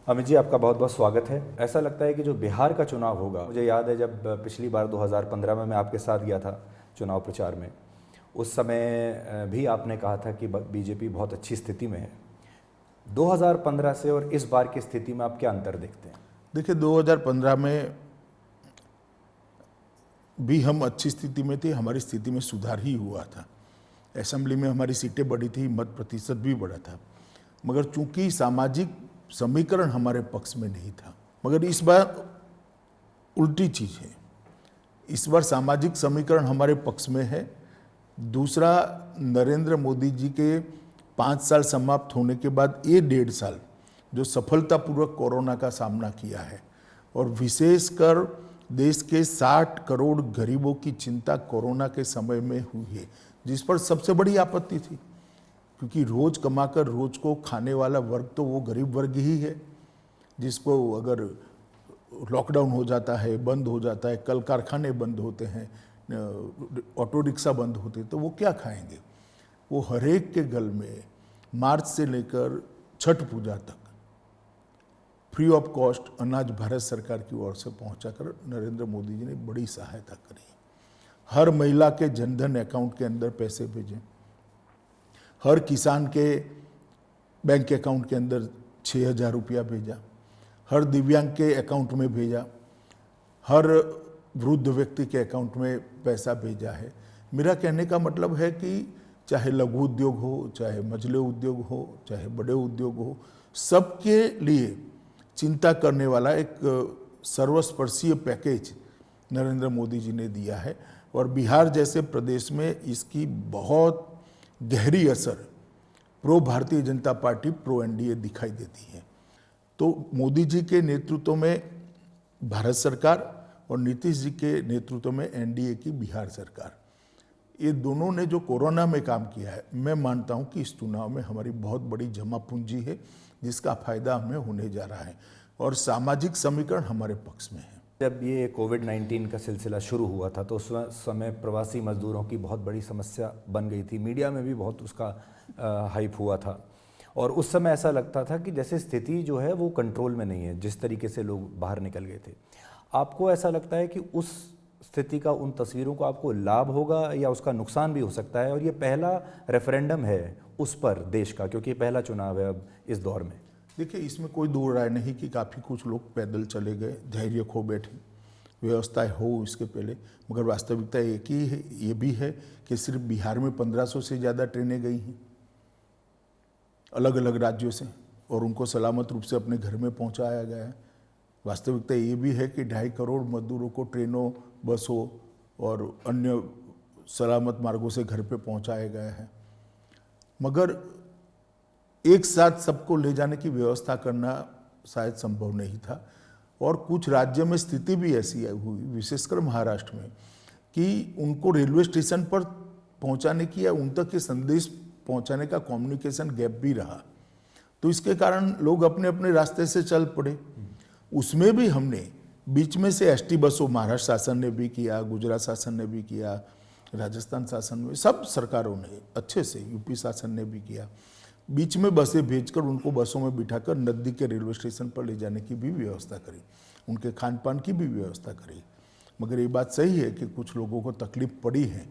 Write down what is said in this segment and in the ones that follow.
अमित जी, आपका बहुत बहुत स्वागत है। ऐसा लगता है कि जो बिहार का चुनाव होगा, मुझे याद है जब पिछली बार 2015 में मैं आपके साथ गया था चुनाव प्रचार में, उस समय भी आपने कहा था कि बीजेपी बहुत अच्छी स्थिति में है। 2015 से और इस बार की स्थिति में आप क्या अंतर देखते हैं? देखिए, 2015 में भी हम अच्छी स्थिति में थे, हमारी स्थिति में सुधार ही हुआ था। असेंबली में हमारी सीटें बढ़ी थी, मत प्रतिशत भी बढ़ा था, मगर चूंकि सामाजिक समीकरण हमारे पक्ष में नहीं था। मगर इस बार उल्टी चीज है, इस बार सामाजिक समीकरण हमारे पक्ष में है। दूसरा, नरेंद्र मोदी जी के 5 साल समाप्त होने के बाद ये 1.5 साल जो सफलतापूर्वक कोरोना का सामना किया है, और विशेषकर देश के 60 करोड़ गरीबों की चिंता कोरोना के समय में हुई है, जिस पर सबसे बड़ी आपत्ति थी, क्योंकि रोज कमाकर रोज को खाने वाला वर्ग तो वो गरीब वर्ग ही है, जिसको अगर लॉकडाउन हो जाता है, बंद हो जाता है, कल कारखाने बंद होते हैं, ऑटो रिक्शा बंद होते, तो वो क्या खाएंगे। वो हरेक के गल में मार्च से लेकर छठ पूजा तक फ्री ऑफ कॉस्ट अनाज भारत सरकार की ओर से पहुंचाकर नरेंद्र मोदी जी ने बड़ी सहायता करी। हर महिला के जनधन अकाउंट के अंदर पैसे भेजे, हर किसान के बैंक अकाउंट के अंदर 6,000 रुपया भेजा, हर दिव्यांग के अकाउंट में भेजा, हर वृद्ध व्यक्ति के अकाउंट में पैसा भेजा है। मेरा कहने का मतलब है कि चाहे लघु उद्योग हो, चाहे मझले उद्योग हो, चाहे बड़े उद्योग हो, सबके लिए चिंता करने वाला एक सर्वस्पर्शीय पैकेज नरेंद्र मोदी जी ने दिया है। और बिहार जैसे प्रदेश में इसकी बहुत गहरी असर pro Bharatiya Janata party, pro NDA दिखाई देती है। तो मोदी जी के नेतृत्व में भारत सरकार और नीतीश जी के नेतृत्व में एनडीए की बिहार सरकार, ये दोनों ने जो कोरोना में काम किया है, मैं मानता हूं कि इस चुनाव में हमारी बहुत बड़ी जमा पूंजी है, जिसका फायदा हमें होने जा रहा है, और सामाजिक समीकरण हमारे पक्ष में है। जब ये कोविड-19 का सिलसिला शुरू हुआ था तो उस समय प्रवासी मजदूरों की बहुत बड़ी समस्या बन गई थी, मीडिया में भी बहुत उसका हाइप हुआ था, और उस समय ऐसा लगता था कि जैसे स्थिति जो है वो कंट्रोल में नहीं है, जिस तरीके से लोग बाहर निकल गए थे। आपको ऐसा लगता है कि उस स्थिति का, उन तस्वीरों को आपको लाभ होगा या उसका नुकसान भी हो सकता है? और ये पहला रेफरेंडम है उस पर देश का, क्योंकि पहला चुनाव है अब इस दौर में। देखिए, इसमें कोई दो राय नहीं कि काफ़ी कुछ लोग पैदल चले गए, धैर्य खो बैठे, व्यवस्थाएं हो इसके पहले, मगर वास्तविकता एक ही है, ये भी है कि सिर्फ बिहार में 1500 से ज़्यादा ट्रेनें गई हैं अलग अलग राज्यों से, और उनको सलामत रूप से अपने घर में पहुंचाया गया है। वास्तविकता ये भी है कि 2.5 करोड़ मजदूरों को ट्रेनों, बसों और अन्य सलामत मार्गों से घर पे पहुंचाया गया है, मगर एक साथ सबको ले जाने की व्यवस्था करना शायद संभव नहीं था। और कुछ राज्य में स्थिति भी ऐसी हुई, विशेषकर महाराष्ट्र में, कि उनको रेलवे स्टेशन पर पहुंचाने की या उन तक के संदेश पहुंचाने का कम्युनिकेशन गैप भी रहा, तो इसके कारण लोग अपने अपने रास्ते से चल पड़े। उसमें भी हमने बीच में से एसटी बसों, महाराष्ट्र शासन ने भी किया, गुजरात शासन ने भी किया, राजस्थान शासन में, सब सरकारों ने अच्छे से, यूपी शासन ने भी किया, बीच में बसें भेजकर उनको बसों में बिठाकर नजदीक के रेलवे स्टेशन पर ले जाने की भी व्यवस्था करी, उनके खान पान की भी व्यवस्था करी। मगर ये बात सही है कि कुछ लोगों को तकलीफ पड़ी है,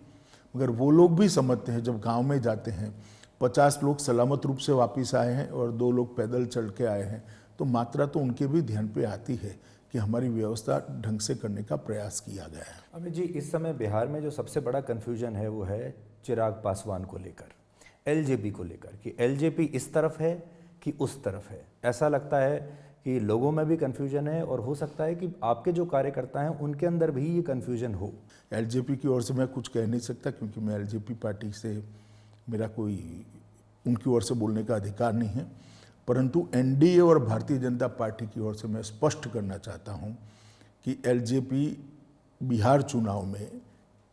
मगर वो लोग भी समझते हैं, जब गांव में जाते हैं 50 लोग सलामत रूप से वापस आए हैं और 2 लोग पैदल चल के आए हैं, तो मात्रा तो उनके भी ध्यान पे आती है कि हमारी व्यवस्था ढंग से करने का प्रयास किया गया है। अमित जी, इस समय बिहार में जो सबसे बड़ा कन्फ्यूजन है वो है चिराग पासवान को लेकर, एलजेपी को लेकर, कि एलजेपी इस तरफ है कि उस तरफ है। ऐसा लगता है कि लोगों में भी कन्फ्यूजन है, और हो सकता है कि आपके जो कार्यकर्ता हैं उनके अंदर भी ये कन्फ्यूजन हो। एलजेपी की ओर से मैं कुछ कह नहीं सकता, क्योंकि मैं एलजेपी पार्टी से, मेरा कोई उनकी ओर से बोलने का अधिकार नहीं है, परंतु एनडीए और भारतीय जनता पार्टी की ओर से मैं स्पष्ट करना चाहता हूं कि एलजेपी बिहार चुनाव में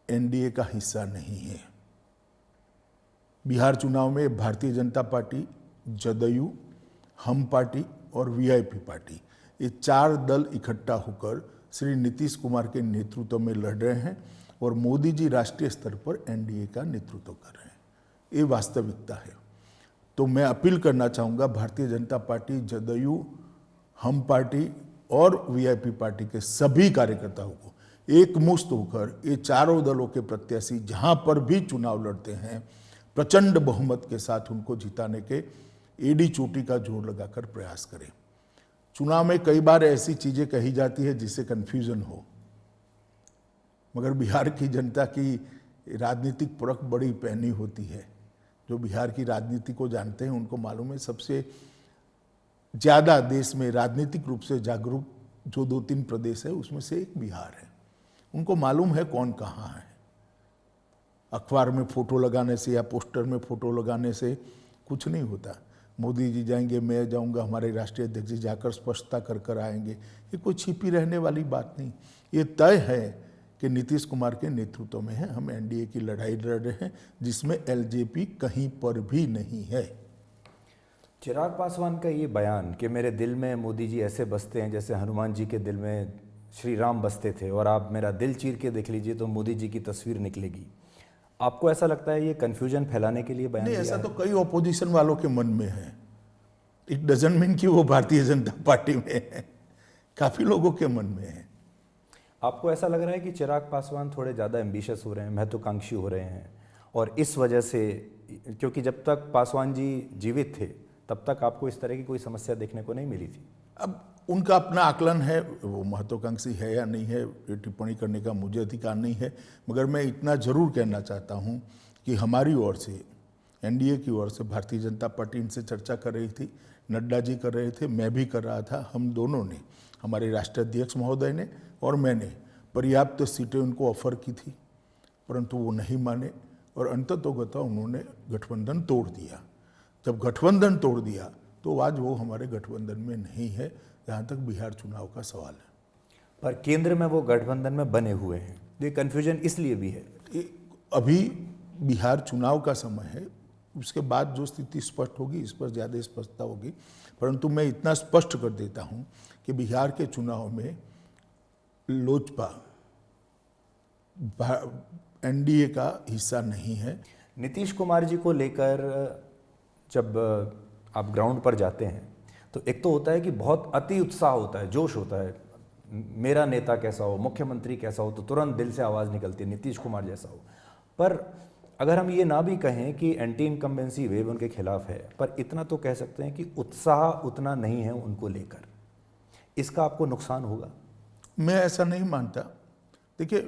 एनडीए का हिस्सा नहीं है। बिहार चुनाव में भारतीय जनता पार्टी, जदयू, हम पार्टी और वीआईपी पार्टी, ये 4 दल इकट्ठा होकर श्री नीतीश कुमार के नेतृत्व में लड़ रहे हैं, और मोदी जी राष्ट्रीय स्तर पर एनडीए का नेतृत्व कर रहे हैं। ये वास्तविकता है। तो मैं अपील करना चाहूँगा, भारतीय जनता पार्टी, जदयू हम पार्टी और वीआईपी पार्टी के सभी कार्यकर्ताओं को एक मुश्त होकर ये चारों दलों के प्रत्याशी जहां पर भी चुनाव लड़ते हैं प्रचंड बहुमत के साथ उनको जिताने के एडी चोटी का जोर लगाकर प्रयास करें। चुनाव में कई बार ऐसी चीजें कही जाती है जिससे कन्फ्यूजन हो, मगर बिहार की जनता की राजनीतिक परख बड़ी पैनी होती है। जो बिहार की राजनीति को जानते हैं उनको मालूम है सबसे ज़्यादा देश में राजनीतिक रूप से जागरूक जो 2-3 प्रदेश है उसमें से एक बिहार है। उनको मालूम है कौन कहाँ है। अखबार में फोटो लगाने से या पोस्टर में फोटो लगाने से कुछ नहीं होता। मोदी जी जाएंगे, मैं जाऊंगा, हमारे राष्ट्रीय अध्यक्ष जी जाकर स्पष्टता कर कर आएंगे, ये कोई छिपी रहने वाली बात नहीं। ये तय है कि नीतीश कुमार के नेतृत्व में है, हम एनडीए की लड़ाई लड़ रहे हैं जिसमें एलजेपी कहीं पर भी नहीं है। चिराग पासवान का ये बयान कि मेरे दिल में मोदी जी ऐसे बसते हैं जैसे हनुमान जी के दिल में श्री राम बसते थे, और आप मेरा दिल चीर के देख लीजिए तो मोदी जी की तस्वीर निकलेगी, आपको ऐसा लगता है ये कन्फ्यूजन फैलाने के लिए बयान नहीं, दिया ऐसा है? तो कई ऑपोजिशन वालों के मन में है। इट डजंट मीन कि वो भारतीय जनता पार्टी में है, काफी लोगों के मन में है। आपको ऐसा लग रहा है कि चिराग पासवान थोड़े ज़्यादा एम्बिशियस हो रहे हैं, महत्वाकांक्षी हो रहे हैं, और इस वजह से, क्योंकि जब तक पासवान जी जीवित थे तब तक आपको इस तरह की कोई समस्या देखने को नहीं मिली थी? अब उनका अपना आकलन है, वो महत्वाकांक्षी है या नहीं है ये टिप्पणी करने का मुझे अधिकार नहीं है, मगर मैं इतना जरूर कहना चाहता हूँ कि हमारी ओर से, एनडीए की ओर से भारतीय जनता पार्टी इनसे चर्चा कर रही थी, नड्डा जी कर रहे थे, मैं भी कर रहा था, हम दोनों ने, हमारे राष्ट्रीय अध्यक्ष महोदय ने और मैंने पर्याप्त सीटें उनको ऑफर की थी, परंतु वो नहीं माने और अंततोगत्वा उन्होंने गठबंधन तोड़ दिया। जब गठबंधन तोड़ दिया तो आज वो हमारे गठबंधन में नहीं है, जहाँ तक बिहार चुनाव का सवाल है। पर केंद्र में वो गठबंधन में बने हुए हैं, ये कन्फ्यूजन इसलिए भी है। अभी बिहार चुनाव का समय है, उसके बाद जो स्थिति स्पष्ट होगी इस पर ज़्यादा स्पष्टता होगी, परंतु मैं इतना स्पष्ट कर देता हूँ कि बिहार के चुनाव में लोजपा एनडीए का हिस्सा नहीं है। नीतीश कुमार जी को लेकर जब आप ग्राउंड पर जाते हैं तो एक तो होता है कि बहुत अति उत्साह होता है, जोश होता है, मेरा नेता कैसा हो, मुख्यमंत्री कैसा हो, तो तुरंत दिल से आवाज़ निकलती है नीतीश कुमार जैसा हो। पर अगर हम ये ना भी कहें कि एंटी इनकम्बेंसी वेव उनके खिलाफ है, पर इतना तो कह सकते हैं कि उत्साह उतना नहीं है उनको लेकर, इसका आपको नुकसान होगा? मैं ऐसा नहीं मानता। देखिए,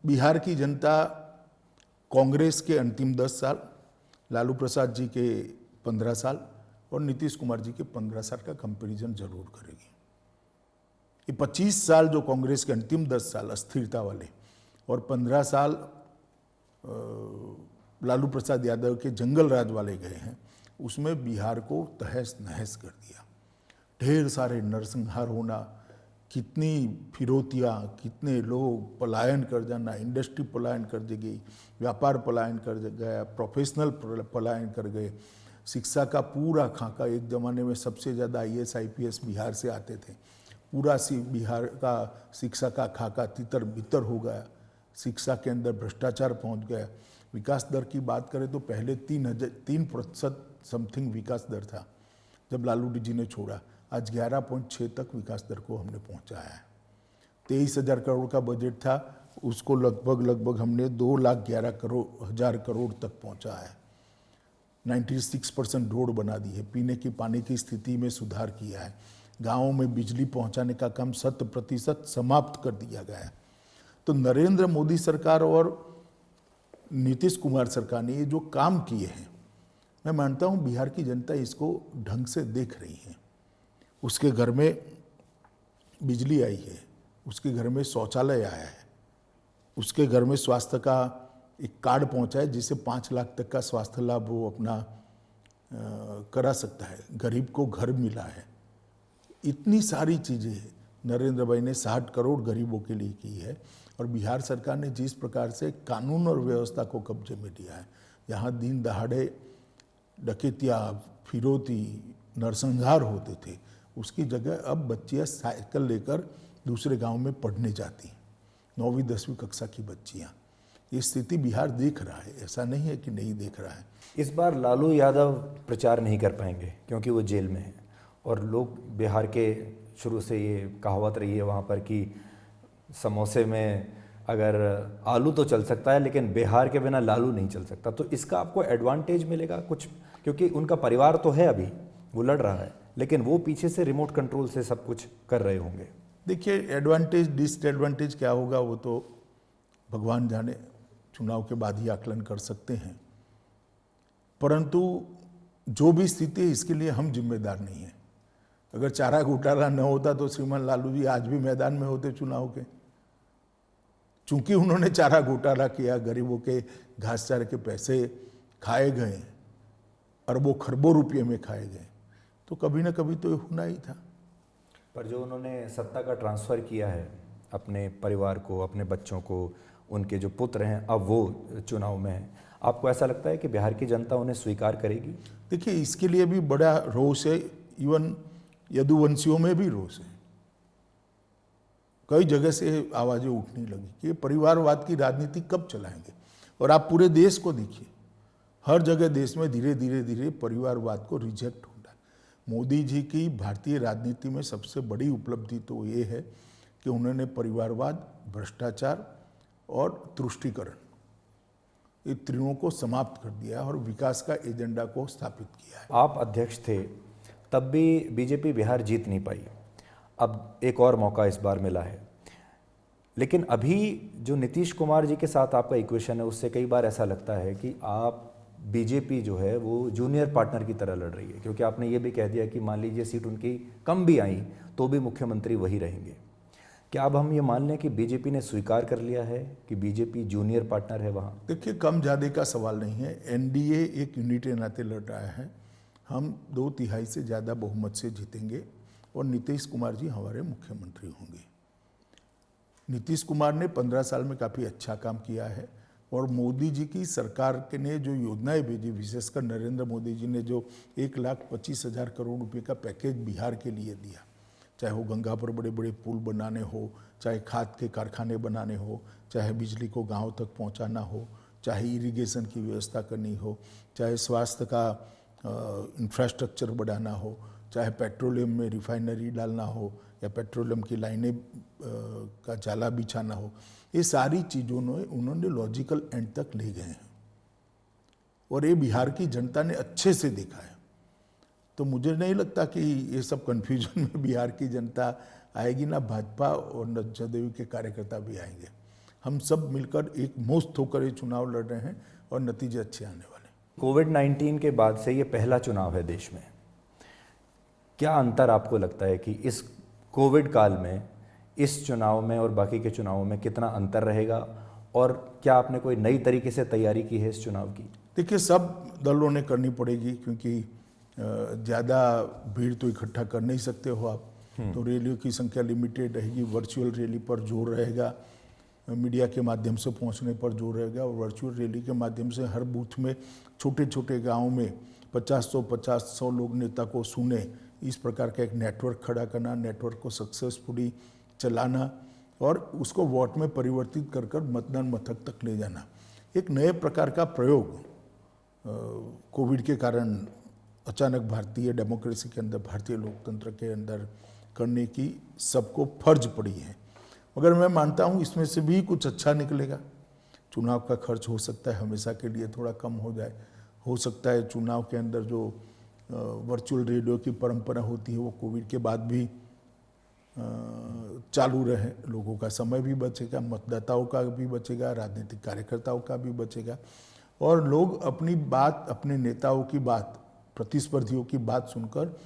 बिहार की जनता कांग्रेस के अंतिम 10 साल, लालू प्रसाद जी के 15 साल और नीतीश कुमार जी के 15 साल का कंपैरिजन जरूर करेगी। ये 25 साल जो कांग्रेस के अंतिम 10 साल अस्थिरता वाले और 15 साल लालू प्रसाद यादव के जंगल राज वाले गए हैं, उसमें बिहार को तहस नहस कर दिया। ढेर सारे नरसंहार होना, कितनी फिरौतियाँ, कितने लोग पलायन कर जाना, इंडस्ट्री पलायन कर गई, व्यापार पलायन कर गया, प्रोफेशनल पलायन कर गए, शिक्षा का पूरा खाका, एक ज़माने में सबसे ज़्यादा IAS IPS बिहार से आते थे, पूरा बिहार का शिक्षा का खाका तितर बितर हो गया, शिक्षा के अंदर भ्रष्टाचार पहुंच गया। विकास दर की बात करें तो पहले 3% समथिंग विकास दर था जब लालू जी ने छोड़ा, आज 11.6 तक विकास दर को हमने पहुंचाया है। 23,000 करोड़ का बजट था, उसको लगभग हमने 2,11,000 करोड़ तक पहुंचा है। 96% रोड बना दी है, पीने की पानी की स्थिति में सुधार किया है, गाँवों में बिजली पहुंचाने का काम 100% समाप्त कर दिया गया है। तो नरेंद्र मोदी सरकार और नीतीश कुमार सरकार ने ये जो काम किए हैं, मैं मानता हूँ बिहार की जनता इसको ढंग से देख रही है। उसके घर में बिजली आई है, उसके घर में शौचालय आया है, उसके घर में स्वास्थ्य का एक कार्ड पहुंचा है जिससे 5 लाख तक का स्वास्थ्य लाभ वो अपना करा सकता है, गरीब को घर मिला है। इतनी सारी चीज़ें नरेंद्र भाई ने 60 करोड़ गरीबों के लिए की है। और बिहार सरकार ने जिस प्रकार से कानून और व्यवस्था को कब्जे में लिया है, यहाँ दिन दहाड़े डकैतियाँ, फिरौती, नरसंहार होते थे, उसकी जगह अब बच्चियाँ साइकिल लेकर दूसरे गांव में पढ़ने जाती हैं, 9वीं 10वीं कक्षा की बच्चियाँ। ये स्थिति बिहार देख रहा है, ऐसा नहीं है कि नहीं देख रहा है। इस बार लालू यादव प्रचार नहीं कर पाएंगे क्योंकि वो जेल में है, और लोग बिहार के शुरू से ये कहावत रही है वहाँ पर कि समोसे में अगर आलू तो चल सकता है लेकिन बिहार के बिना लालू नहीं चल सकता, तो इसका आपको एडवांटेज मिलेगा कुछ, क्योंकि उनका परिवार तो है अभी, वो लड़ रहा है, लेकिन वो पीछे से रिमोट कंट्रोल से सब कुछ कर रहे होंगे। देखिए, एडवांटेज डिसएडवांटेज क्या होगा वो तो भगवान जाने, चुनाव के बाद ही आकलन कर सकते हैं। परंतु जो भी स्थिति है इसके लिए हम जिम्मेदार नहीं हैं। अगर चारा घोटाला न होता तो श्रीमान लालू जी आज भी मैदान में होते चुनाव के। चूंकि उन्होंने चारा घोटाला किया, गरीबों के घास चारे के पैसे खाए गए, अरबों खरबों रुपये में खाए गए, तो कभी ना कभी तो ये होना ही था। पर जो उन्होंने सत्ता का ट्रांसफ़र किया है अपने परिवार को, अपने बच्चों को, उनके जो पुत्र हैं अब वो चुनाव में हैं, आपको ऐसा लगता है कि बिहार की जनता उन्हें स्वीकार करेगी? देखिए, इसके लिए भी बड़ा रोष है, इवन यदुवंशियों में भी रोष है। कई जगह से आवाज़ें उठने लगी कि परिवारवाद की राजनीति कब चलाएंगे। और आप पूरे देश को देखिए, हर जगह देश में धीरे धीरे परिवारवाद को रिजेक्ट हो रहा है। मोदी जी की भारतीय राजनीति में सबसे बड़ी उपलब्धि तो ये है कि उन्होंने परिवारवाद, भ्रष्टाचार और तुष्टीकरण, ये तीनों को समाप्त कर दिया और विकास का एजेंडा को स्थापित किया है। आप अध्यक्ष थे तब भी बीजेपी बिहार जीत नहीं पाई, अब एक और मौका इस बार मिला है, लेकिन अभी जो नीतीश कुमार जी के साथ आपका इक्वेशन है उससे कई बार ऐसा लगता है कि आप बीजेपी जो है वो जूनियर पार्टनर की तरह लड़ रही है, क्योंकि आपने ये भी कह दिया कि मान लीजिए सीट उनकी कम भी आई तो भी मुख्यमंत्री वही रहेंगे। क्या अब हम ये मान लें कि बीजेपी ने स्वीकार कर लिया है कि बीजेपी जूनियर पार्टनर है वहाँ? देखिए, कम ज़्यादा का सवाल नहीं है। एनडीए एक यूनिट के नाते लड़ रहा है। हम 2/3 से ज़्यादा बहुमत से जीतेंगे और नीतीश कुमार जी हमारे मुख्यमंत्री होंगे। नीतीश कुमार ने 15 साल में काफ़ी अच्छा काम किया है और मोदी जी की सरकार के ने जो योजनाएं भेजी, विशेषकर नरेंद्र मोदी जी ने जो 1,25,000 करोड़ रुपए का पैकेज बिहार के लिए दिया, चाहे वो गंगा पर बड़े बड़े पुल बनाने हो, चाहे खाद के कारखाने बनाने हो, चाहे बिजली को गांव तक पहुंचाना हो, चाहे इरिगेशन की व्यवस्था करनी हो, चाहे स्वास्थ्य का इंफ्रास्ट्रक्चर बढ़ाना हो, चाहे पेट्रोलियम में रिफाइनरी डालना हो या पेट्रोलियम की लाइनें का जाला बिछाना हो, ये सारी चीज़ों में उन्होंने लॉजिकल एंड तक ले गए हैं और ये बिहार की जनता ने अच्छे से देखा है। तो मुझे नहीं लगता कि ये सब कन्फ्यूजन में बिहार की जनता आएगी, ना भाजपा और न जदयू के कार्यकर्ता भी आएंगे। हम सब मिलकर एक मुश्त होकर ये चुनाव लड़ रहे हैं और नतीजे अच्छे आने वाले। कोविड-19 के बाद से ये पहला चुनाव है देश में। क्या अंतर आपको लगता है कि इस कोविड काल में इस चुनाव में और बाकी के चुनावों में कितना अंतर रहेगा, और क्या आपने कोई नई तरीके से तैयारी की है इस चुनाव की? देखिए, सब दलों ने करनी पड़ेगी, क्योंकि ज़्यादा भीड़ तो इकट्ठा कर नहीं सकते हो आप, तो रैलियों की संख्या लिमिटेड रहेगी। वर्चुअल रैली पर जोर रहेगा, मीडिया के माध्यम से पहुंचने पर जोर रहेगा और वर्चुअल रैली के माध्यम से हर बूथ में छोटे छोटे गाँव में 50-100 लोग नेता को सुने, इस प्रकार का एक नेटवर्क खड़ा करना, नेटवर्क को सक्सेसफुली चलाना और उसको वोट में परिवर्तित कर कर मतदान मथक तक ले जाना, एक नए प्रकार का प्रयोग कोविड के कारण अचानक भारतीय डेमोक्रेसी के अंदर, भारतीय लोकतंत्र के अंदर करने की सबको फर्ज पड़ी है। मगर मैं मानता हूँ इसमें से भी कुछ अच्छा निकलेगा। चुनाव का खर्च हो सकता है हमेशा के लिए थोड़ा कम हो जाए, हो सकता है चुनाव के अंदर जो वर्चुअल रेडियो की परंपरा होती है वो कोविड के बाद भी चालू रहे, लोगों का समय भी बचेगा, मतदाताओं का भी बचेगा, राजनीतिक कार्यकर्ताओं का भी बचेगा और लोग अपनी बात, अपने नेताओं की बात, प्रतिस्पर्धियों की बात सुनकर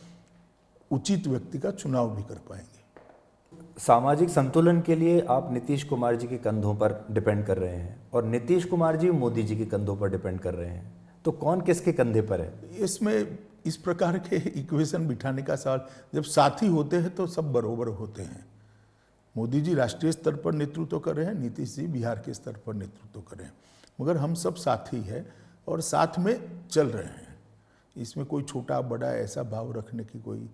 उचित व्यक्ति का चुनाव भी कर पाएंगे। सामाजिक संतुलन के लिए आप नीतीश कुमार जी के कंधों पर डिपेंड कर रहे हैं और नीतीश कुमार जी मोदी जी के कंधों पर डिपेंड कर रहे हैं, तो कौन किसके कंधे पर है? इसमें इस प्रकार के इक्वेशन बिठाने का सवाल, जब साथी होते हैं तो सब बराबर होते हैं। मोदी जी राष्ट्रीय स्तर पर नेतृत्व कर रहे हैं, नीतीश जी बिहार के स्तर पर नेतृत्व कर रहे हैं, मगर हम सब साथी हैं और साथ में चल रहे हैं। इसमें कोई छोटा बड़ा ऐसा भाव रखने की कोई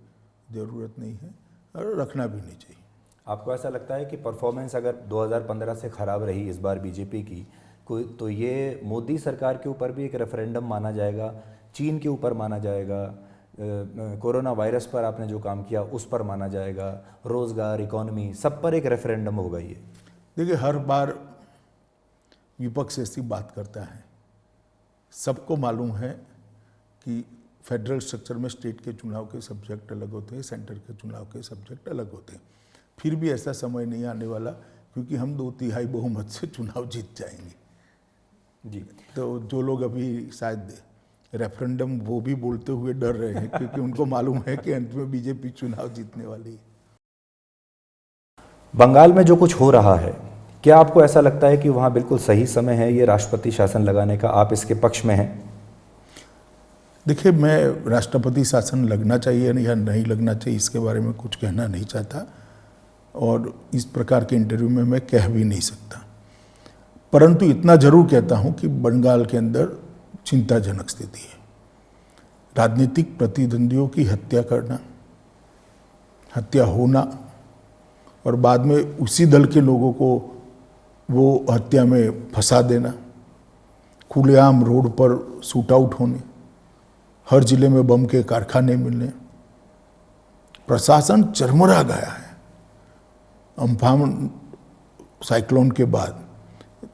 ज़रूरत नहीं है और रखना भी नहीं चाहिए। आपको ऐसा लगता है कि परफॉर्मेंस अगर 2015 से ख़राब रही इस बार बीजेपी की कोई, तो ये मोदी सरकार के ऊपर भी एक रेफरेंडम माना जाएगा, चीन के ऊपर माना जाएगा, कोरोना वायरस पर आपने जो काम किया उस पर माना जाएगा, रोजगार, इकोनॉमी, सब पर एक रेफरेंडम होगा ये? देखिए, हर बार विपक्ष ऐसी बात करता है। सबको मालूम है कि फेडरल स्ट्रक्चर में स्टेट के चुनाव के सब्जेक्ट अलग होते हैं, सेंटर के चुनाव के सब्जेक्ट अलग होते हैं। फिर भी ऐसा समय नहीं आने वाला, क्योंकि हम 2/3 बहुमत से चुनाव जीत जाएंगे जी। तो जो लोग अभी शायद रेफरेंडम वो भी बोलते हुए डर रहे हैं, क्योंकि उनको मालूम है कि अंत में बीजेपी चुनाव जीतने वाली है। बंगाल में जो कुछ हो रहा है, क्या आपको ऐसा लगता है कि वहाँ बिल्कुल सही समय है ये राष्ट्रपति शासन लगाने का? आप इसके पक्ष में हैं? देखिए, मैं राष्ट्रपति शासन लगना चाहिए या नहीं लगना चाहिए इसके बारे में कुछ कहना नहीं चाहता, और इस प्रकार के इंटरव्यू में मैं कह भी नहीं सकता। परंतु इतना जरूर कहता हूं कि बंगाल के अंदर चिंताजनक स्थिति है। राजनीतिक प्रतिद्वंदियों की हत्या करना, हत्या होना, और बाद में उसी दल के लोगों को वो हत्या में फंसा देना, खुलेआम रोड पर शूट आउट होने, हर जिले में बम के कारखाने मिलने, प्रशासन चरमरा गया है। अम्फान साइक्लोन के बाद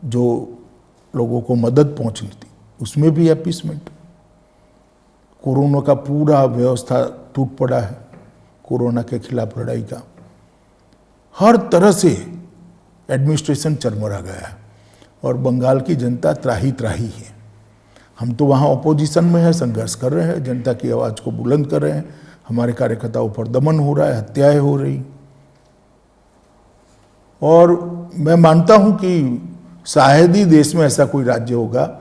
जो लोगों को मदद पहुंचनी थी उसमें भी अपीसमेंट, कोरोना का पूरा व्यवस्था टूट पड़ा है, कोरोना के खिलाफ लड़ाई का हर तरह से एडमिनिस्ट्रेशन चरमरा गया है, और बंगाल की जनता त्राही त्राही है। हम तो वहाँ ऑपोजिशन में है, संघर्ष कर रहे हैं, जनता की आवाज़ को बुलंद कर रहे हैं, हमारे कार्यकर्ताओं पर दमन हो रहा है, हत्याएं हो रही। और मैं मानता हूँ कि शायद ही देश में ऐसा कोई राज्य होगा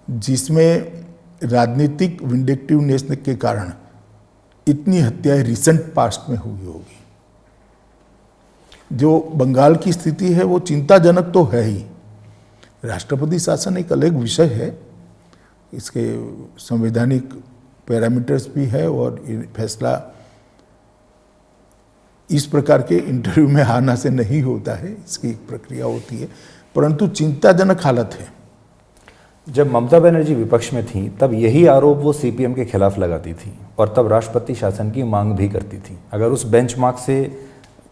जिसमें राजनीतिक विंडिक्टिवनेस के कारण इतनी हत्याएं रिसेंट पास्ट में हुई होगी। जो बंगाल की स्थिति है वो चिंताजनक तो है ही। राष्ट्रपति शासन एक अलग विषय है, इसके संवैधानिक पैरामीटर्स भी है, और ये फैसला इस प्रकार के इंटरव्यू में आना से नहीं होता है, इसकी एक प्रक्रिया होती है, परंतु चिंताजनक हालत है। जब ममता बनर्जी विपक्ष में थी तब यही आरोप वो सीपीएम के खिलाफ लगाती थी, और तब राष्ट्रपति शासन की मांग भी करती थी। अगर उस बेंचमार्क से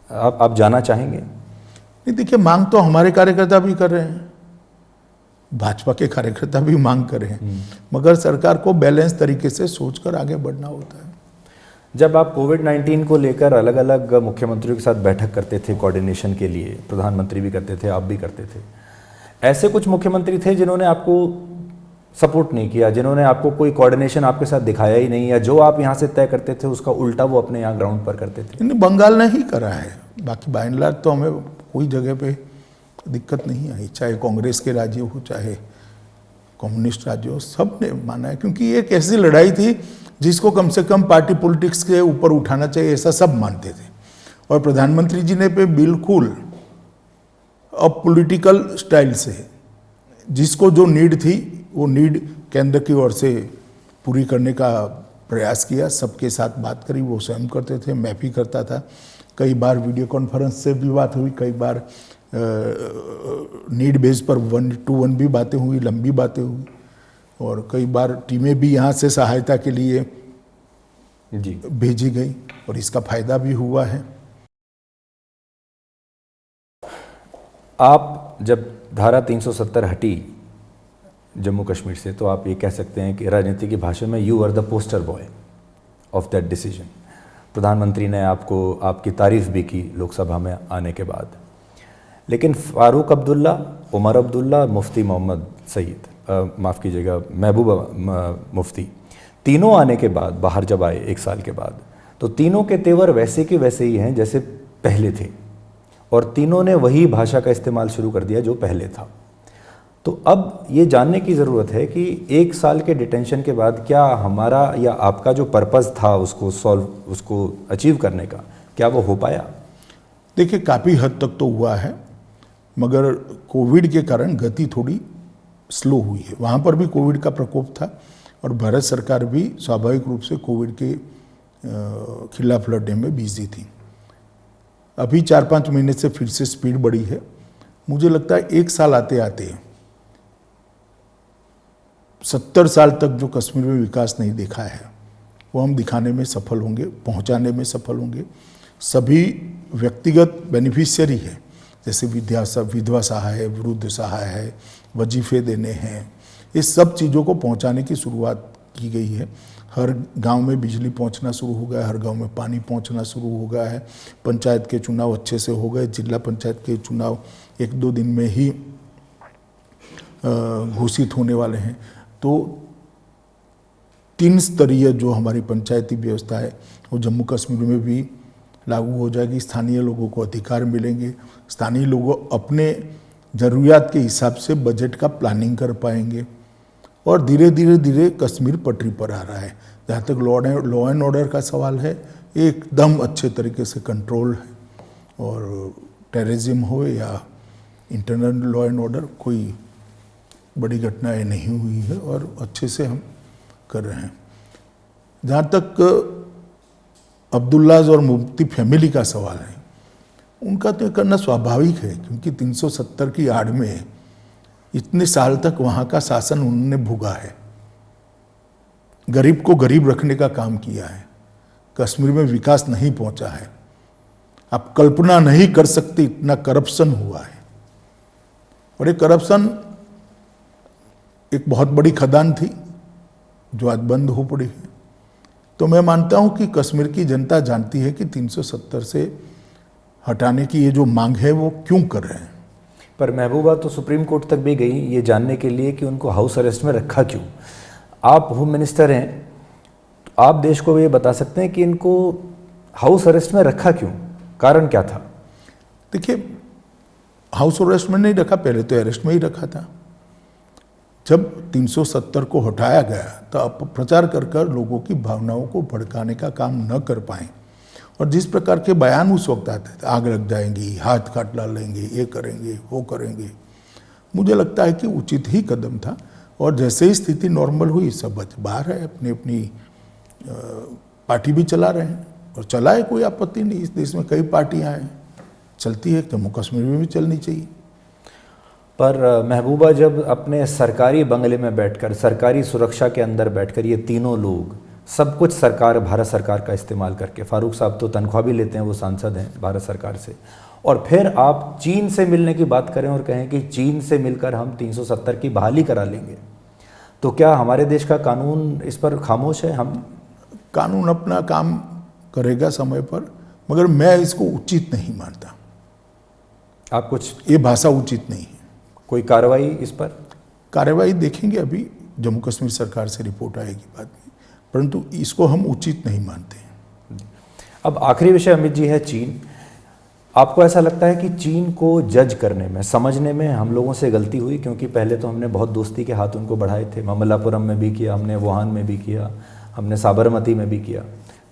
आप जाना चाहेंगे? नहीं, देखिए, मांग तो हमारे कार्यकर्ता भी कर रहे हैं, भाजपा के कार्यकर्ता भी मांग कर रहे हैं, मगर सरकार को बैलेंस तरीके से सोचकर आगे बढ़ना होता है। जब आप कोविड-19 को लेकर अलग अलग मुख्यमंत्रियों के साथ बैठक करते थे कोऑर्डिनेशन के लिए, प्रधानमंत्री भी करते थे, आप भी करते थे, ऐसे कुछ मुख्यमंत्री थे जिन्होंने आपको सपोर्ट नहीं किया, जिन्होंने आपको कोई कोऑर्डिनेशन आपके साथ दिखाया ही नहीं, या जो आप यहाँ से तय करते थे उसका उल्टा वो अपने यहाँ ग्राउंड पर करते थे? नहीं, बंगाल ने ही करा है, बाकी बाय एंड लार्ज तो हमें कोई जगह पे दिक्कत नहीं आई, चाहे कांग्रेस के राज्य हो चाहे कम्युनिस्ट राज्य हो, सब ने माना है, क्योंकि ये एक ऐसी लड़ाई थी जिसको कम से कम पार्टी पॉलिटिक्स के ऊपर उठाना चाहिए, ऐसा सब मानते थे। और प्रधानमंत्री जी ने पे बिल्कुल अब पॉलिटिकल स्टाइल से जिसको जो नीड थी वो नीड केंद्र की ओर से पूरी करने का प्रयास किया, सबके साथ बात करी, वो स्वयं करते थे, मैं भी करता था। कई बार वीडियो कॉन्फ्रेंस से भी बात हुई, कई बार नीड बेस पर 1-to-1 भी बातें हुई, लंबी बातें हुई, और कई बार टीमें भी यहाँ से सहायता के लिए जी भेजी गई, और इसका फायदा भी हुआ है। आप जब धारा 370 हटी जम्मू कश्मीर से, तो आप ये कह सकते हैं कि राजनीति की भाषा में you are the poster boy of that decision. प्रधानमंत्री ने आपको, आपकी तारीफ भी की लोकसभा में आने के बाद, लेकिन फारूक अब्दुल्ला, उमर अब्दुल्ला, मुफ्ती मोहम्मद सईद, माफ़ कीजिएगा महबूबा मुफ्ती, तीनों आने के बाद बाहर जब आए 1 साल के बाद, तो तीनों के तेवर वैसे के वैसे ही हैं जैसे पहले थे, और तीनों ने वही भाषा का इस्तेमाल शुरू कर दिया जो पहले था। तो अब ये जानने की ज़रूरत है कि 1 साल के डिटेंशन के बाद क्या हमारा या आपका जो पर्पज़ था उसको अचीव करने का, क्या वो हो पाया? देखिए, काफ़ी हद तक तो हुआ है, मगर कोविड के कारण गति थोड़ी स्लो हुई है। वहाँ पर भी कोविड का प्रकोप था, और भारत सरकार भी स्वाभाविक रूप से कोविड के खिलाफ लड़ने में बिजी थी। अभी 4-5 महीने से फिर से स्पीड बढ़ी है। मुझे लगता है 1 साल आते आते 70 साल तक जो कश्मीर में विकास नहीं देखा है, वो हम दिखाने में सफल होंगे, पहुंचाने में सफल होंगे। सभी व्यक्तिगत बेनिफिशियरी है, जैसे विधवा सहाय है, वृद्ध सहाय है, वजीफे देने हैं, इस सब चीज़ों को पहुंचाने की शुरुआत की गई है। हर गांव में बिजली पहुंचना शुरू हो गया है, हर गांव में पानी पहुंचना शुरू हो गया है। पंचायत के चुनाव अच्छे से हो गए, जिला पंचायत के चुनाव 1-2 दिन में ही घोषित होने वाले हैं। तो 3 स्तरीय जो हमारी पंचायती व्यवस्था है वो जम्मू कश्मीर में भी लागू हो जाएगी। स्थानीय लोगों को अधिकार मिलेंगे, स्थानीय लोग अपने ज़रूरियात के हिसाब से बजट का प्लानिंग कर पाएंगे और धीरे धीरे कश्मीर पटरी पर आ रहा है। जहाँ तक लॉ एंड ऑर्डर का सवाल है, एकदम अच्छे तरीके से कंट्रोल है और टेररिज्म हो या इंटरनल लॉ एंड ऑर्डर, कोई बड़ी घटनाएं नहीं हुई है और अच्छे से हम कर रहे हैं। जहाँ तक अब्दुल्लाज और मुफ्ती फैमिली का सवाल है, उनका तो करना स्वाभाविक है, क्योंकि 370 की आड़ में इतने साल तक वहाँ का शासन उन्होंने भोगा है, गरीब को गरीब रखने का काम किया है, कश्मीर में विकास नहीं पहुँचा है। आप कल्पना नहीं कर सकते इतना करप्शन हुआ है। और ये करप्शन एक बहुत बड़ी खदान थी जो आज बंद हो पड़ी है। तो मैं मानता हूं कि कश्मीर की जनता जानती है कि 370 से हटाने की ये जो मांग है वो क्यों कर रहे हैं। पर महबूबा तो सुप्रीम कोर्ट तक भी गई ये जानने के लिए कि उनको हाउस अरेस्ट में रखा क्यों। आप होम मिनिस्टर हैं, तो आप देश को ये बता सकते हैं कि इनको हाउस अरेस्ट में रखा क्यों, कारण क्या था? देखिए, हाउस अरेस्ट में नहीं रखा, पहले तो अरेस्ट में ही रखा था। जब 370 को हटाया गया तो अपप्रचार कर लोगों की भावनाओं को भड़काने का काम न कर पाए, और जिस प्रकार के बयान उस वक्त आते थे, आग लग जाएंगी, हाथ काट डालेंगे, ये करेंगे, वो करेंगे, मुझे लगता है कि उचित ही कदम था। और जैसे ही स्थिति नॉर्मल हुई, सब बाहर है, अपनी अपनी पार्टी भी चला रहे हैं और चलाए, कोई आपत्ति नहीं। इस देश में कई पार्टियां हैं, चलती है, जम्मू कश्मीर में भी चलनी चाहिए। पर महबूबा जब अपने सरकारी बंगले में बैठकर, सरकारी सुरक्षा के अंदर बैठकर ये तीनों लोग सब कुछ सरकार, भारत सरकार का इस्तेमाल करके, फारूक साहब तो तनख्वाह भी लेते हैं, वो सांसद हैं भारत सरकार से, और फिर आप चीन से मिलने की बात करें और कहें कि चीन से मिलकर हम 370 की बहाली करा लेंगे, तो क्या हमारे देश का कानून इस पर खामोश है? हम कानून अपना काम करेगा समय पर, मगर मैं इसको उचित नहीं मानता। आप कुछ, ये भाषा उचित नहीं है। कोई कार्रवाई इस पर? कार्रवाई देखेंगे, अभी जम्मू कश्मीर सरकार से रिपोर्ट आएगी बाद में, परंतु इसको हम उचित नहीं मानते हैं। अब आखिरी विषय अमित जी है चीन। आपको ऐसा लगता है कि चीन को जज करने में, समझने में हम लोगों से गलती हुई? क्योंकि पहले तो हमने बहुत दोस्ती के हाथ उनको बढ़ाए थे, ममल्लापुरम में भी किया हमने, वुहान में भी किया हमने, साबरमती में भी किया,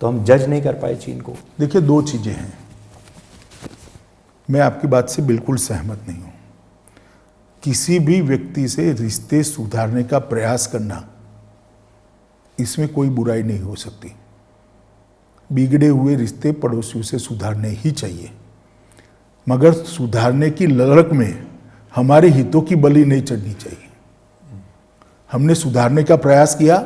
तो हम जज नहीं कर पाए चीन को। देखिए, 2 चीज़ें हैं, मैं आपकी बात से बिल्कुल सहमत नहीं हूँ। किसी भी व्यक्ति से रिश्ते सुधारने का प्रयास करना, इसमें कोई बुराई नहीं हो सकती। बिगड़े हुए रिश्ते पड़ोसियों से सुधारने ही चाहिए, मगर सुधारने की ललक में हमारे हितों की बलि नहीं चढ़नी चाहिए। हमने सुधारने का प्रयास किया,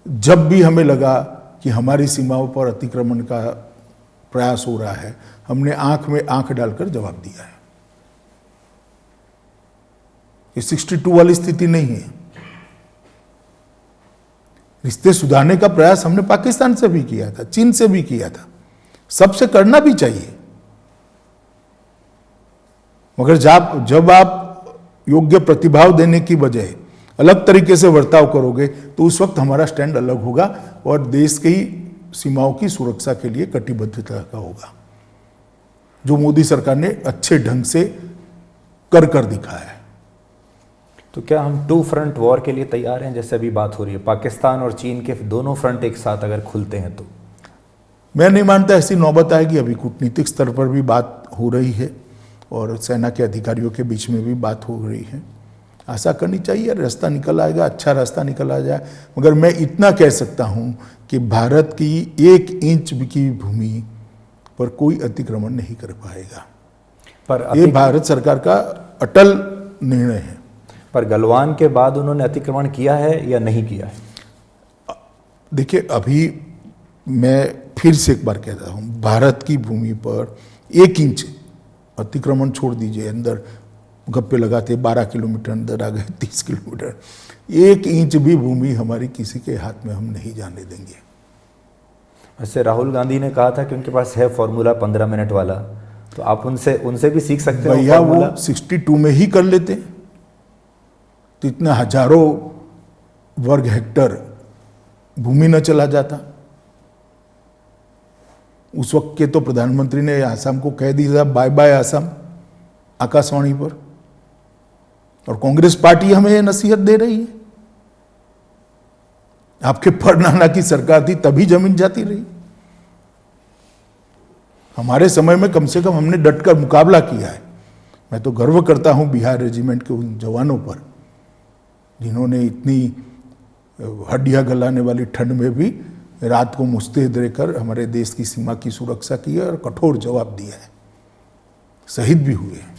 जब भी हमें लगा कि हमारी सीमाओं पर अतिक्रमण का प्रयास हो रहा है, हमने आंख में आंख डालकर जवाब दिया है। ये 62 वाली स्थिति नहीं है। रिश्ते सुधारने का प्रयास हमने पाकिस्तान से भी किया था, चीन से भी किया था, सबसे करना भी चाहिए, मगर जब आप योग्य प्रतिभाव देने की बजाय अलग तरीके से बर्ताव करोगे तो उस वक्त हमारा स्टैंड अलग होगा और देश की सीमाओं की सुरक्षा के लिए कटिबद्धता का होगा, जो मोदी सरकार ने अच्छे ढंग से कर दिखाया है। तो क्या हम 2 फ्रंट वॉर के लिए तैयार हैं? जैसे अभी बात हो रही है पाकिस्तान और चीन के दोनों फ्रंट एक साथ अगर खुलते हैं तो? मैं नहीं मानता ऐसी नौबत आएगी। अभी कूटनीतिक स्तर पर भी बात हो रही है और सेना के अधिकारियों के बीच में भी बात हो रही है। आशा करनी चाहिए रास्ता निकल आएगा, अच्छा रास्ता निकल आ जाए। मगर मैं इतना कह सकता हूँ कि भारत की 1 इंच की भूमि पर कोई अतिक्रमण नहीं कर पाएगा। पर ये भारत सरकार का अटल निर्णय है। पर गलवान के बाद उन्होंने अतिक्रमण किया है या नहीं किया है? देखिए, अभी मैं फिर से एक बार कहता हूँ, भारत की भूमि पर 1 इंच अतिक्रमण छोड़ दीजिए, अंदर गप्पे लगाते 12 किलोमीटर अंदर आ गए, 30 किलोमीटर, 1 इंच भी भूमि हमारी किसी के हाथ में हम नहीं जाने देंगे। वैसे राहुल गांधी ने कहा था कि उनके पास है फॉर्मूला 15 मिनट वाला, तो आप उनसे भी सीख सकते हो भैया, वो फॉर्मूला। 62 में ही कर लेते तो इतना हजारों वर्ग हेक्टर भूमि न चला जाता। उस वक्त के तो प्रधानमंत्री ने आसाम को कह दिया, बाय बाय आसाम, आकाशवाणी पर, और कांग्रेस पार्टी हमें ये नसीहत दे रही है। आपके परनाना की सरकार थी तभी जमीन जाती रही। हमारे समय में कम से कम हमने डटकर मुकाबला किया है। मैं तो गर्व करता हूं बिहार रेजिमेंट के उन जवानों पर, जिन्होंने इतनी हड्डियां गलाने वाली ठंड में भी रात को मुस्तैद रहकर हमारे देश की सीमा की सुरक्षा की है और कठोर जवाब दिया है, शहीद भी हुए हैं।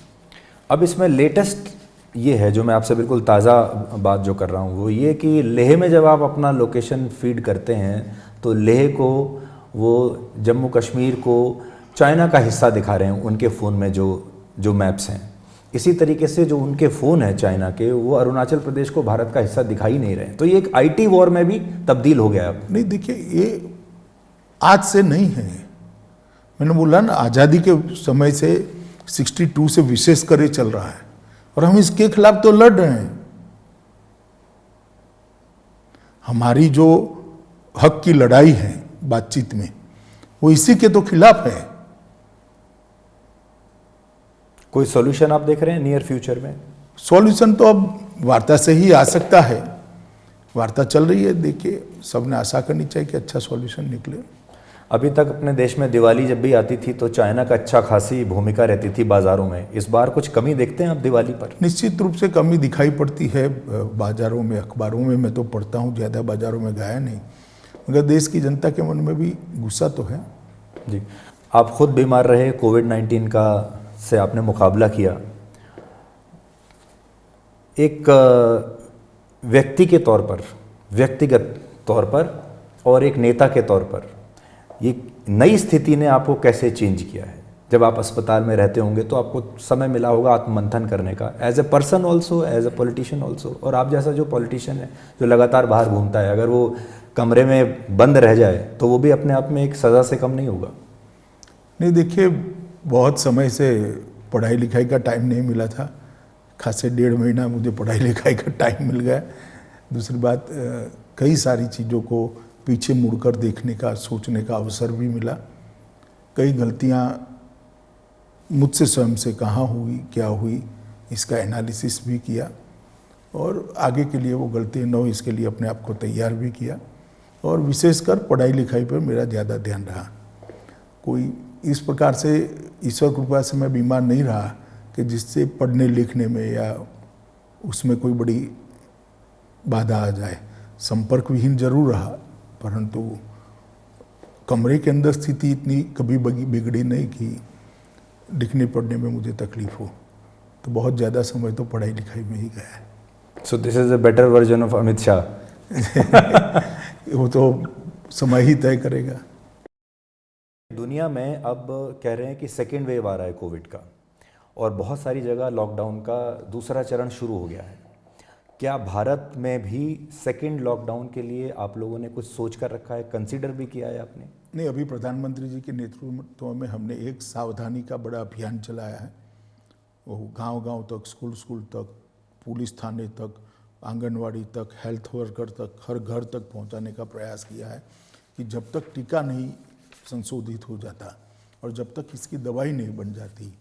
अब इसमें लेटेस्ट ये है, जो मैं आपसे बिल्कुल ताज़ा बात जो कर रहा हूँ, वो ये कि लेह में जब आप अपना लोकेशन फीड करते हैं तो लेह को, वो जम्मू कश्मीर को चाइना का हिस्सा दिखा रहे हैं उनके फ़ोन में जो मैप्स हैं। इसी तरीके से जो उनके फ़ोन हैं चाइना के, वो अरुणाचल प्रदेश को भारत का हिस्सा दिखा ही नहीं रहे हैं। तो ये एक आईटी वॉर में भी तब्दील हो गया अब। नहीं, देखिए, ये आज से नहीं है। मैंने बोला ना, आज़ादी के समय से 62 से विशेष कर ये चल रहा है, और हम इसके खिलाफ तो लड़ रहे हैं। हमारी जो हक की लड़ाई है बातचीत में, वो इसी के तो खिलाफ है। कोई सॉल्यूशन आप देख रहे हैं नियर फ्यूचर में? सॉल्यूशन तो अब वार्ता से ही आ सकता है। वार्ता चल रही है, देखिए, सबने आशा करनी चाहिए कि अच्छा सॉल्यूशन निकले। अभी तक अपने देश में दिवाली जब भी आती थी तो चाइना का अच्छा खासी भूमिका रहती थी बाज़ारों में। इस बार कुछ कमी देखते हैं आप दिवाली पर? निश्चित रूप से कमी दिखाई पड़ती है बाज़ारों में, अखबारों में मैं तो पढ़ता हूँ, ज़्यादा बाज़ारों में गया नहीं, मगर देश की जनता के मन में भी गुस्सा तो है। जी, आप खुद बीमार रहे, कोविड-19 का से आपने मुकाबला किया। एक व्यक्ति के तौर पर, व्यक्तिगत तौर पर और एक नेता के तौर पर, ये नई स्थिति ने आपको कैसे चेंज किया है? जब आप अस्पताल में रहते होंगे तो आपको समय मिला होगा आत्ममंथन करने का, as a person also, as a politician also. और आप जैसा जो पॉलिटिशियन है जो लगातार बाहर घूमता है, अगर वो कमरे में बंद रह जाए तो वो भी अपने आप में एक सज़ा से कम नहीं होगा। नहीं, देखिए, बहुत समय से पढ़ाई लिखाई का टाइम नहीं मिला था। खासे 1.5 महीना मुझे पढ़ाई लिखाई का टाइम मिल गया। दूसरी बात, कई सारी चीज़ों को पीछे मुड़कर देखने का, सोचने का अवसर भी मिला। कई गलतियां मुझसे स्वयं से कहाँ हुई, क्या हुई, इसका एनालिसिस भी किया, और आगे के लिए वो गलतियां न हो इसके लिए अपने आप को तैयार भी किया। और विशेषकर पढ़ाई लिखाई पर मेरा ज़्यादा ध्यान रहा। कोई इस प्रकार से ईश्वर कृपा से मैं बीमार नहीं रहा कि जिससे पढ़ने लिखने में या उसमें कोई बड़ी बाधा आ जाए। संपर्क विहीन जरूर रहा, परंतु कमरे के अंदर स्थिति इतनी कभी बिगड़ी नहीं कि लिखने पढ़ने में मुझे तकलीफ हो। तो बहुत ज़्यादा समय तो पढ़ाई लिखाई में ही गया है। So this is a better version of Amit Shah. वो तो समय ही तय करेगा। दुनिया में अब कह रहे हैं कि सेकेंड वेव आ रहा है कोविड का, और बहुत सारी जगह लॉकडाउन का दूसरा चरण शुरू हो गया है। क्या भारत में भी सेकेंड लॉकडाउन के लिए आप लोगों ने कुछ सोच कर रखा है, कंसीडर भी किया है आपने? नहीं, अभी प्रधानमंत्री जी के नेतृत्व में हमने एक सावधानी का बड़ा अभियान चलाया है। वो गांव-गांव तक, स्कूल तक, पुलिस थाने तक, आंगनवाड़ी तक, हेल्थ वर्कर तक, हर घर तक पहुंचाने का प्रयास किया है कि जब तक टीका नहीं संशोधित हो जाता और जब तक इसकी दवाई नहीं बन जाती,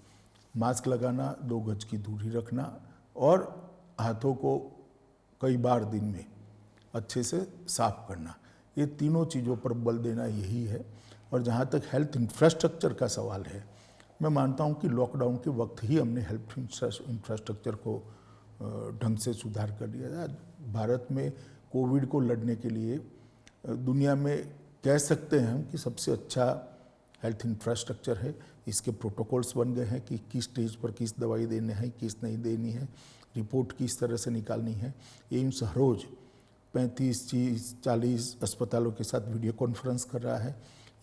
मास्क लगाना, 2 गज की दूरी रखना और हाथों को कई बार दिन में अच्छे से साफ करना, ये तीनों चीज़ों पर बल देना यही है। और जहाँ तक हेल्थ इंफ्रास्ट्रक्चर का सवाल है, मैं मानता हूँ कि लॉकडाउन के वक्त ही हमने हेल्थ इंफ्रास्ट्रक्चर को ढंग से सुधार कर लिया था। भारत में कोविड को लड़ने के लिए दुनिया में कह सकते हैं हम कि सबसे अच्छा हेल्थ इंफ्रास्ट्रक्चर है। इसके प्रोटोकॉल्स बन गए हैं कि किस स्टेज पर किस दवाई देनी है, किस नहीं देनी है, रिपोर्ट किस तरह से निकालनी है। एम्स हर रोज़ 35-40 अस्पतालों के साथ वीडियो कॉन्फ्रेंस कर रहा है,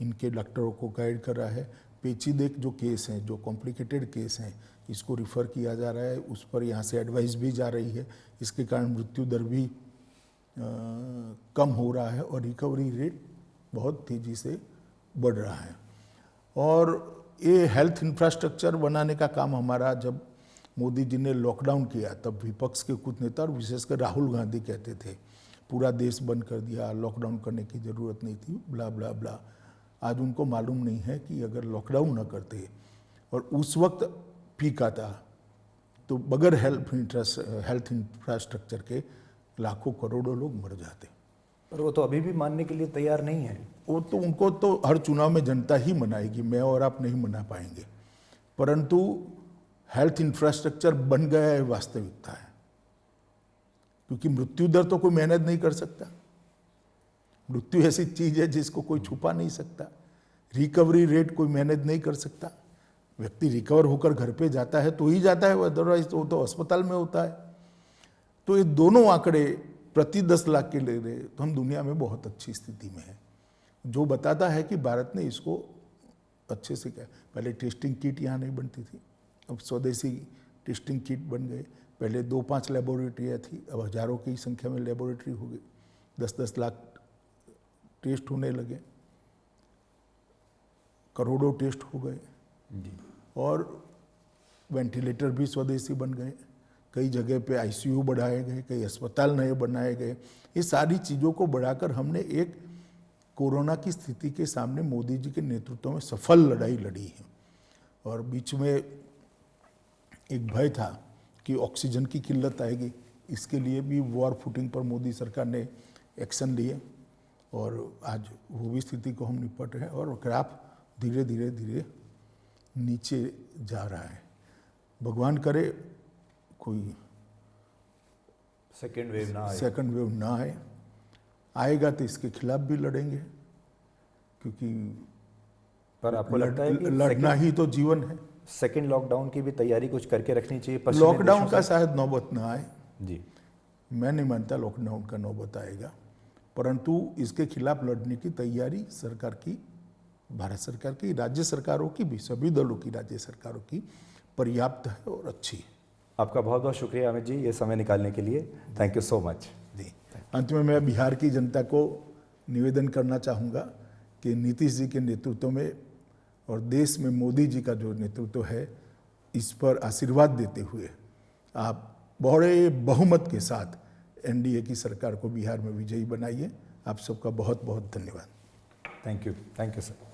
इनके डॉक्टरों को गाइड कर रहा है। पेचीदे जो केस हैं, जो कॉम्प्लिकेटेड केस हैं, इसको रिफ़र किया जा रहा है, उस पर यहाँ से एडवाइस भी जा रही है। इसके कारण मृत्यु दर भी कम हो रहा है और रिकवरी रेट बहुत तेज़ी से बढ़ रहा है। और ये हेल्थ इंफ्रास्ट्रक्चर बनाने का काम हमारा, जब मोदी जी ने लॉकडाउन किया तब विपक्ष के कुछ नेता और विशेषकर राहुल गांधी कहते थे पूरा देश बंद कर दिया, लॉकडाउन करने की ज़रूरत नहीं थी, ब्ला ब्ला ब्ला। आज उनको मालूम नहीं है कि अगर लॉकडाउन न करते और उस वक्त पीक आता तो बगैर हेल्थ इंफ्रास्ट्रक्चर के लाखों करोड़ों लोग मर जाते। पर वो तो अभी भी मानने के लिए तैयार नहीं है। वो तो उनको तो हर चुनाव में जनता ही मनाएगी, मैं और आप नहीं मना पाएंगे। परंतु हेल्थ इंफ्रास्ट्रक्चर बन गया है, वास्तविकता है। क्योंकि मृत्यु दर तो कोई मेहनत नहीं कर सकता, मृत्यु ऐसी चीज है जिसको कोई छुपा नहीं सकता। रिकवरी रेट कोई मैनेज नहीं कर सकता। व्यक्ति रिकवर होकर घर पे जाता है तो ही जाता है, अदरवाइज तो अस्पताल में होता है। तो ये दोनों आंकड़े प्रति 10 लाख के ले रहे तो हम दुनिया में बहुत अच्छी स्थिति में है, जो बताता है कि भारत ने इसको अच्छे से किया। पहले टेस्टिंग किट यहाँ नहीं बनती थी, अब स्वदेशी टेस्टिंग किट बन गए। पहले 2-5 लेबोरेटरियाँ थी, अब हज़ारों की संख्या में लेबोरेटरी हो गई। 10-10 लाख टेस्ट होने लगे, करोड़ों टेस्ट हो गए जी। और वेंटिलेटर भी स्वदेशी बन गए। कई जगह पे आईसीयू बढ़ाए गए, कई अस्पताल नए बनाए गए। ये सारी चीज़ों को बढ़ाकर हमने एक कोरोना की स्थिति के सामने मोदी जी के नेतृत्व में सफल लड़ाई लड़ी है। और बीच में एक भय था कि ऑक्सीजन की किल्लत आएगी, इसके लिए भी वॉर फुटिंग पर मोदी सरकार ने एक्शन लिए और आज वो भी स्थिति को हम निपट रहे हैं और ग्राफ धीरे धीरे धीरे नीचे जा रहा है। भगवान करे कोई सेकेंड वेव ना आए। आएगा तो इसके खिलाफ भी लड़ेंगे, क्योंकि पर आपको लगता है कि लड़ना ही तो जीवन है। सेकेंड लॉकडाउन की भी तैयारी कुछ करके रखनी चाहिए? लॉकडाउन का शायद नौबत ना आए जी, मैं नहीं मानता लॉकडाउन का नौबत आएगा, परंतु इसके खिलाफ लड़ने की तैयारी सरकार की, भारत सरकार की, राज्य सरकारों की भी, सभी दलों की राज्य सरकारों की पर्याप्त है और अच्छी है। आपका बहुत बहुत शुक्रिया अमित जी, ये समय निकालने के लिए। थैंक यू सो मच जी। अंत में मैं बिहार की जनता को निवेदन करना चाहूँगा कि नीतीश जी के नेतृत्व में और देश में मोदी जी का जो नेतृत्व है, इस पर आशीर्वाद देते हुए आप बड़े बहुमत के साथ एनडीए की सरकार को बिहार में विजयी बनाइए। आप सबका बहुत बहुत धन्यवाद। Thank you sir.